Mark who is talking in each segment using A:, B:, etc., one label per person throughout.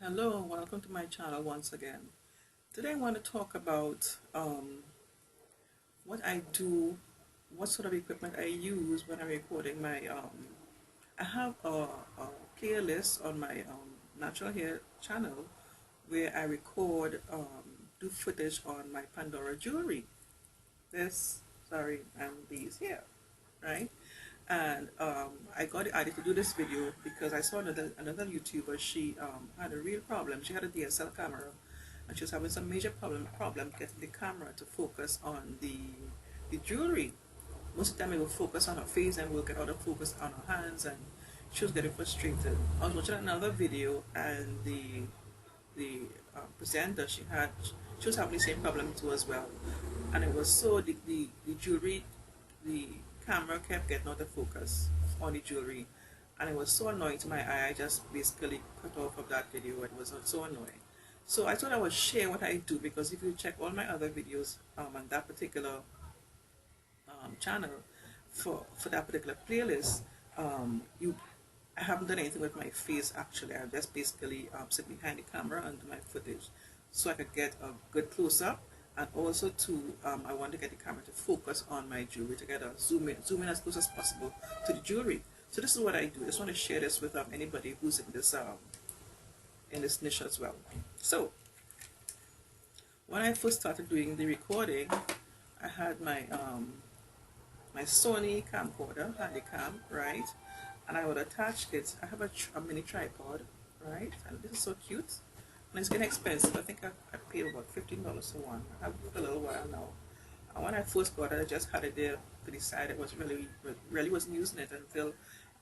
A: Hello, welcome to my channel once again. Today I want to talk about what I do, what sort of equipment I use when I'm recording my I have a playlist on my natural hair channel where I record do footage on my Pandora jewelry. This, sorry, and these here, right? And I got added to do this video because I saw another YouTuber. She had a real problem. She had a DSL camera, and she was having some major problem getting the camera to focus on the jewelry. Most of the time, it will focus on her face and will get out of focus on her hands, and she was getting frustrated. I was watching another video, and the presenter she was having the same problem too as well, and it was so the jewelry, the camera kept getting out of focus on the jewelry, and it was so annoying to my eye. I just basically cut off of that video. It was so annoying. So I thought I would share what I do, because if you check all my other videos on that particular channel for that particular playlist, you I haven't done anything with my face actually. I just basically sit behind the camera and do my footage, so I could get a good close up, and also to I want to get the camera to focus on my jewelry to get a zoom in as close as possible to the jewelry. So this is what I do. I just want to share this with anybody who's in this niche as well. So when I first started doing the recording, I had my Sony camcorder, Handycam, right? And I would attach it. I have a mini tripod, right? And this is so cute. And it's getting expensive. I think I paid about $15 for one. I have it for a little while now. And when I first got it, I just had it there to the side. It was really wasn't using it until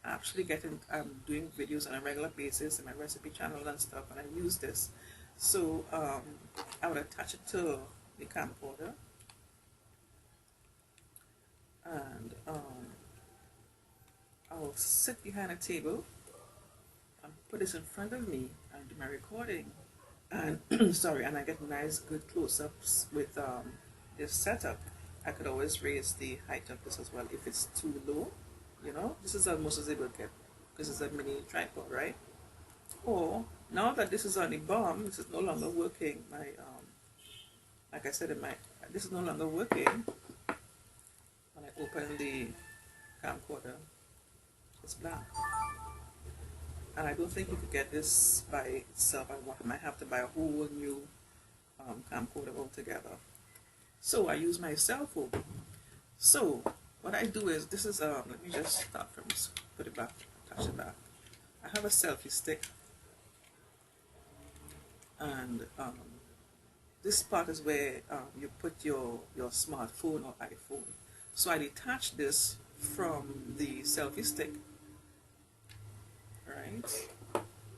A: I actually doing videos on a regular basis in my recipe channel and stuff, and I use this. So I would attach it to the camcorder, and I'll sit behind a table and put this in front of me and do my recording. And sorry, and I get nice good close-ups with this setup. I could always raise the height of this as well if it's too low. This is as much as it will get because it's a mini tripod, right? Or now that this is on the bottom, this is no longer working. My like I said, this is no longer working. When I open the camcorder, it's blank. And I don't think you could get this by itself. I might have to buy a whole new camcorder altogether. So I use my cell phone. So what I do is, this is let me just start from this, put it back, touch it back. I have a selfie stick, and this part is where you put your smartphone or iPhone. So I detach this from the selfie stick, right,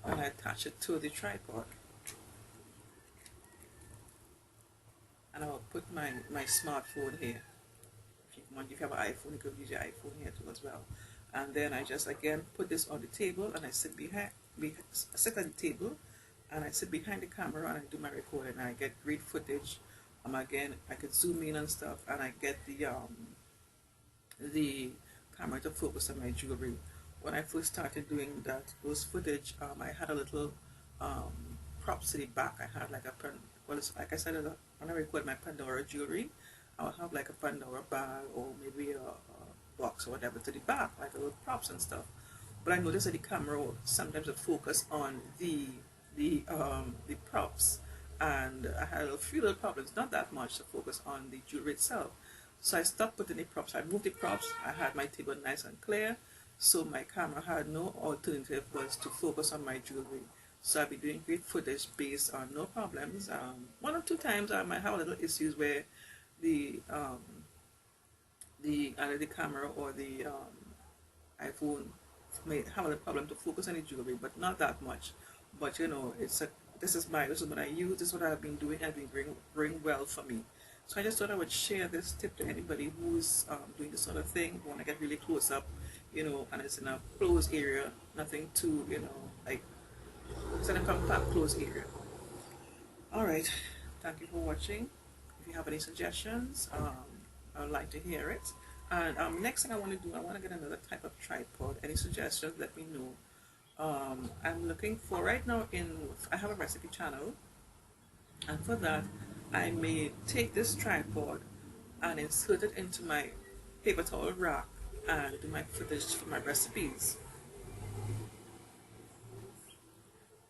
A: and I attach it to the tripod, and I'll put my smartphone here. If you have an iPhone, you could use your iPhone here too as well. And then I just again put this on the table, and I sit sit at the table, and I sit behind the camera, and I do my recording, and I get great footage. Again, I could zoom in and stuff, and I get the camera to focus on my jewelry. When I first started doing those footage, I had a little props to the back. I had like like I said, when I record my Pandora jewelry, I would have like a Pandora bag or maybe a box or whatever to the back, like little props and stuff. But I noticed that the camera will sometimes would focus on the props, and I had a few little problems, not that much to focus on the jewelry itself. So I stopped putting the props. I moved the props. I had my table nice and clear, so my camera had no alternative was to focus on my jewelry. So I'll be doing great footage based on no problems. One or two times I might have a little issues where the either the camera or the iPhone may have a problem to focus on the jewelry, but not that much. But this is what I use. This is what I've been doing. I've been going well for me. So I just thought I would share this tip to anybody who's doing this sort of thing, want to get really close up, and it's in a closed area, nothing too, like it's in a compact closed area. All right, thank you for watching. If you have any suggestions, I would like to hear it. And next thing I want to do, I want to get another type of tripod. Any suggestions, let me know. I'm looking for right now I have a recipe channel, and for that I may take this tripod and insert it into my paper towel rack and do my footage for my recipes.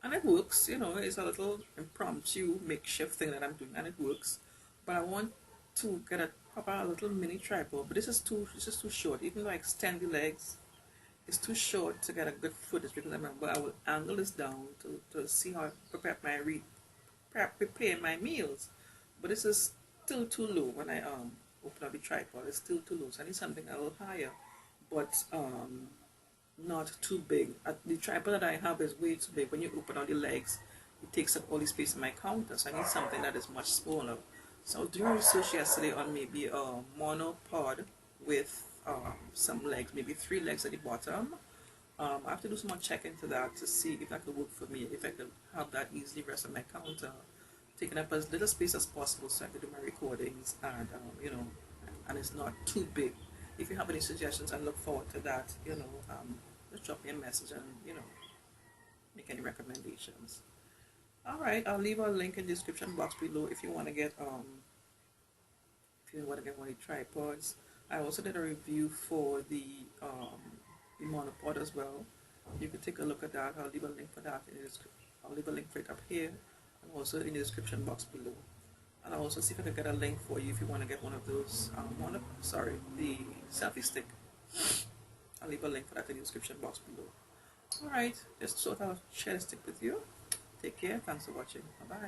A: And it works, it's a little impromptu makeshift thing that I'm doing, and it works. But I want to get a proper little mini tripod, but this is too short. Even though I extend the legs, it's too short to get a good footage, because I remember I will angle this down to see how I prepare my meals. But this is still too low when I open up the tripod. It's still too low, so I need something a little higher, but not too big. The tripod that I have is way too big. When you open all the legs, it takes up all the space in my counter. So I need something that is much smaller. So I was doing research yesterday on maybe a monopod with some legs, maybe 3 legs at the bottom. I have to do some more check into that to see if that could work for me, if I could have that easily rest on my counter, taking up as little space as possible so I could do my recordings, and and it's not too big. If you have any suggestions, I look forward to that. Just drop me a message and make any recommendations. All right, I'll leave a link in the description box below if you want to get one of the tripods. I also did a review for the monopod as well. You can take a look at that. I'll leave a link for that I'll leave a link for it up here, and also in the description box below. And I'll also see if I can get a link for you if you want to get one of those the selfie stick. I'll leave a link for that in the description box below. Alright, just thought I'll share a stick with you. Take care, thanks for watching. Bye bye.